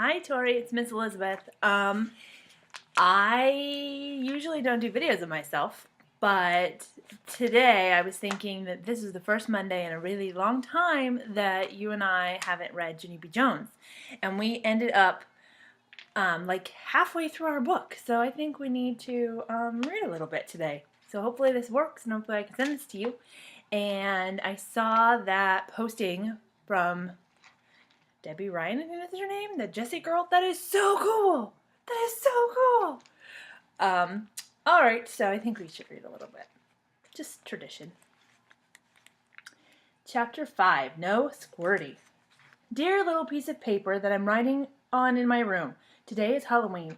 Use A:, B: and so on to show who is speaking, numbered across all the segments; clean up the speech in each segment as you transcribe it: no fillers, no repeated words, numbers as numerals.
A: Hi, Tori. It's Miss Elizabeth. I usually don't do videos of myself, but today I was thinking that this is the first Monday in a really long time that you and I haven't read Ginny B. Jones, and we ended up like halfway through our book. So I think we need to read a little bit today. So hopefully this works, and hopefully I can send this to you. And I saw that posting from Debbie Ryan, I think that's her name, the Jessie girl. That is so cool. That is so cool. All right, so I think we should read a little bit. Just tradition. Chapter 5, No Squirty. Dear little piece of paper that I'm writing on in my room. Today is Halloween.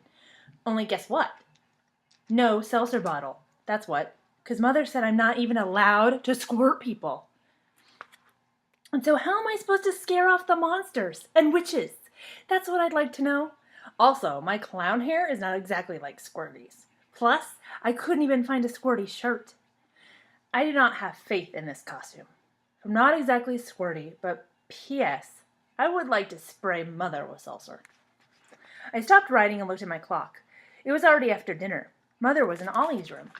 A: Only guess what? No seltzer bottle. That's what. Because Mother said I'm not even allowed to squirt people. And so how am I supposed to scare off the monsters and witches? That's what I'd like to know. Also, my clown hair is not exactly like Squirty's. Plus, I couldn't even find a Squirty shirt. I do not have faith in this costume. I'm not exactly Squirty, but P.S. I would like to spray Mother with seltzer. I stopped writing and looked at my clock. It was already after dinner. Mother was in Ollie's room.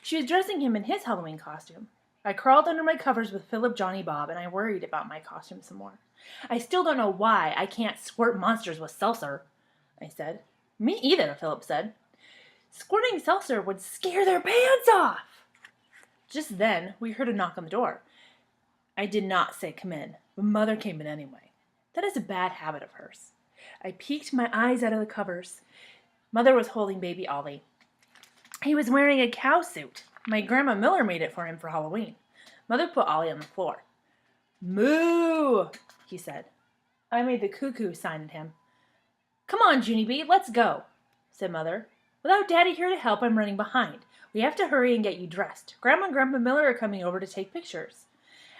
A: She was dressing him in his Halloween costume. I crawled under my covers with Philip, Johnny, Bob, and I worried about my costume some more. I still don't know why I can't squirt monsters with seltzer, I said. Me either, Philip said. Squirting seltzer would scare their pants off. Just then, we heard a knock on the door. I did not say come in, but Mother came in anyway. That is a bad habit of hers. I peeked my eyes out of the covers. Mother was holding baby Ollie. He was wearing a cow suit. My Grandma Miller made it for him for Halloween. Mother put Ollie on the floor. Moo, he said. I made the cuckoo sign at him. Come on, Junie B, let's go, said Mother. Without Daddy here to help, I'm running behind. We have to hurry and get you dressed. Grandma and Grandpa Miller are coming over to take pictures.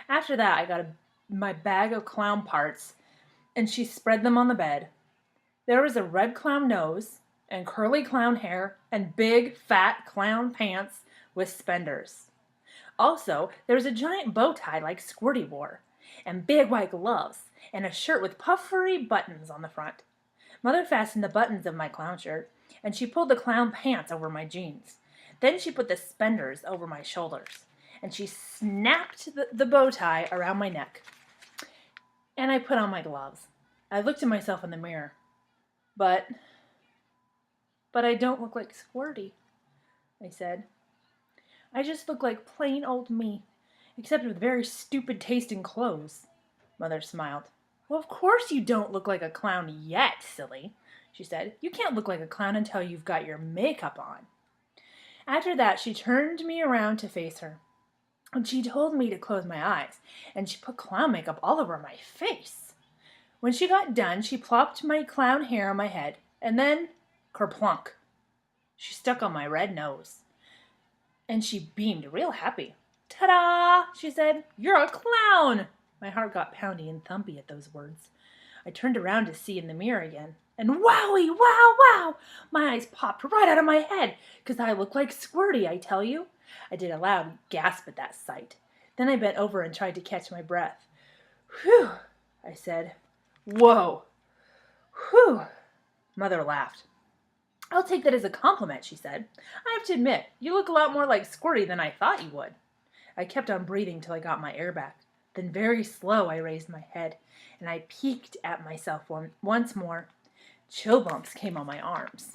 A: After that, I got my bag of clown parts, and she spread them on the bed. There was a red clown nose, and curly clown hair, and big, fat clown pants with spenders. Also, there was a giant bow tie like Squirty wore, and big white gloves, and a shirt with puffery buttons on the front. Mother fastened the buttons of my clown shirt, and she pulled the clown pants over my jeans. Then she put the spenders over my shoulders, and she snapped the bow tie around my neck. And I put on my gloves. I looked at myself in the mirror. But I don't look like Squirty, I said. I just look like plain old me, except with very stupid taste in clothes. Mother smiled. Well, of course you don't look like a clown yet, silly, she said. You can't look like a clown until you've got your makeup on. After that, she turned me around to face her. And she told me to close my eyes, and she put clown makeup all over my face. When she got done, she plopped my clown hair on my head, and then, kerplunk, she stuck on my red nose. And she beamed real happy. Ta-da, she said, you're a clown! My heart got poundy and thumpy at those words. I turned around to see in the mirror again, and wowie, wow, wow! My eyes popped right out of my head, 'cause I look like Squirty, I tell you. I did a loud gasp at that sight. Then I bent over and tried to catch my breath. Whew, I said. Whoa. Whew. Mother laughed. I'll take that as a compliment, she said. I have to admit, you look a lot more like Squirty than I thought you would. I kept on breathing till I got my air back. Then very slow I raised my head, and I peeked at myself once more. Chill bumps came on my arms.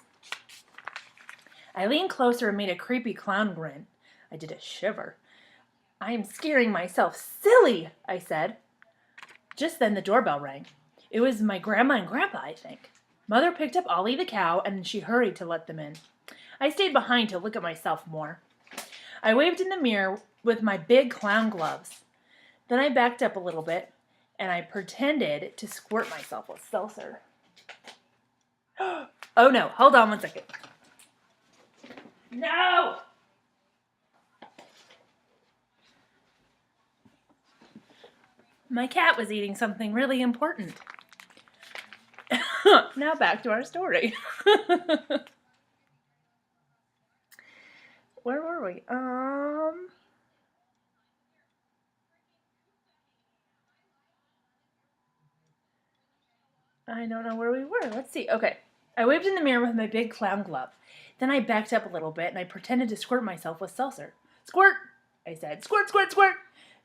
A: I leaned closer and made a creepy clown grin. I did a shiver. I am scaring myself silly, I said. Just then the doorbell rang. It was my Grandma and Grandpa, I think. Mother picked up Ollie the cow, and she hurried to let them in. I stayed behind to look at myself more. I waved in the mirror with my big clown gloves. Then I backed up a little bit, and I pretended to squirt myself with seltzer. Oh no, hold on one second. No! My cat was eating something really important. Now back to our story. Where were we? I don't know where we were. Let's see. Okay. I waved in the mirror with my big clown glove. Then I backed up a little bit and I pretended to squirt myself with seltzer. Squirt! I said. Squirt, squirt, squirt!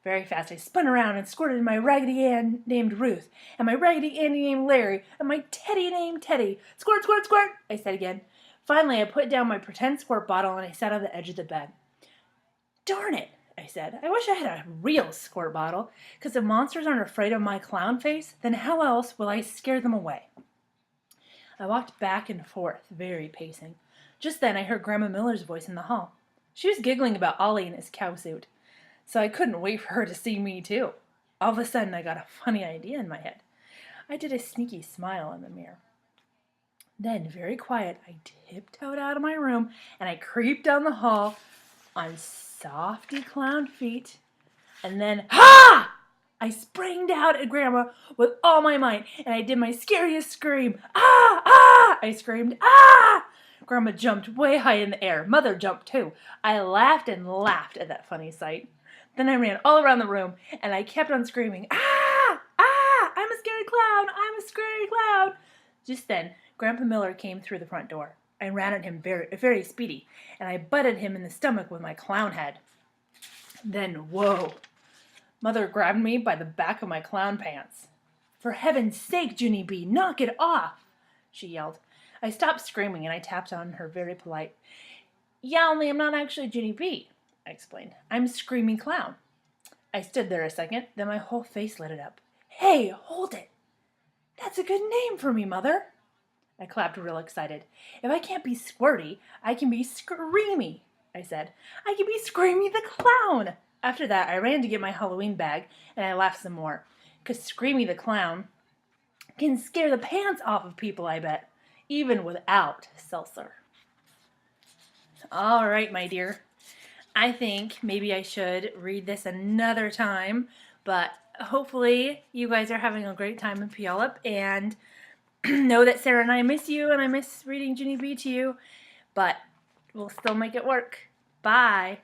A: Very fast I spun around and squirted my Raggedy Ann named Ruth, and my Raggedy Andy named Larry, and my Teddy named Teddy. Squirt, squirt, squirt! I said again. Finally, I put down my pretend squirt bottle and I sat on the edge of the bed. Darn it, I said. I wish I had a real squirt bottle, because if monsters aren't afraid of my clown face, then how else will I scare them away? I walked back and forth, very pacing. Just then I heard Grandma Miller's voice in the hall. She was giggling about Ollie in his cow suit, so I couldn't wait for her to see me too. All of a sudden I got a funny idea in my head. I did a sneaky smile in the mirror. Then, very quiet, I tiptoed out of my room and I creeped down the hall on softy clown feet. And then, ha! I sprang out at Grandma with all my might and I did my scariest scream. Ah! Ah! I screamed, ah! Grandma jumped way high in the air. Mother jumped too. I laughed and laughed at that funny sight. Then I ran all around the room and I kept on screaming, ah! Ah! I'm a scary clown! I'm a scary clown! Just then, Grandpa Miller came through the front door. I ran at him very speedy, and I butted him in the stomach with my clown head. Then, whoa! Mother grabbed me by the back of my clown pants. For heaven's sake, Junie B., knock it off! She yelled. I stopped screaming and I tapped on her very polite. Yeah, only I'm not actually Junie B., I explained. I'm Screamy Clown. I stood there a second, then my whole face lit up. Hey, hold it! That's a good name for me, Mother. I clapped real excited. If I can't be Squirty, I can be Screamy, I said. I can be Screamy the Clown. After that, I ran to get my Halloween bag, and I laughed some more. 'Cause Screamy the Clown can scare the pants off of people, I bet. Even without seltzer. All right, my dear. I think maybe I should read this another time, but hopefully you guys are having a great time in Puyallup, and know that Sarah and I miss you, and I miss reading Junie B to you, but we'll still make it work. Bye.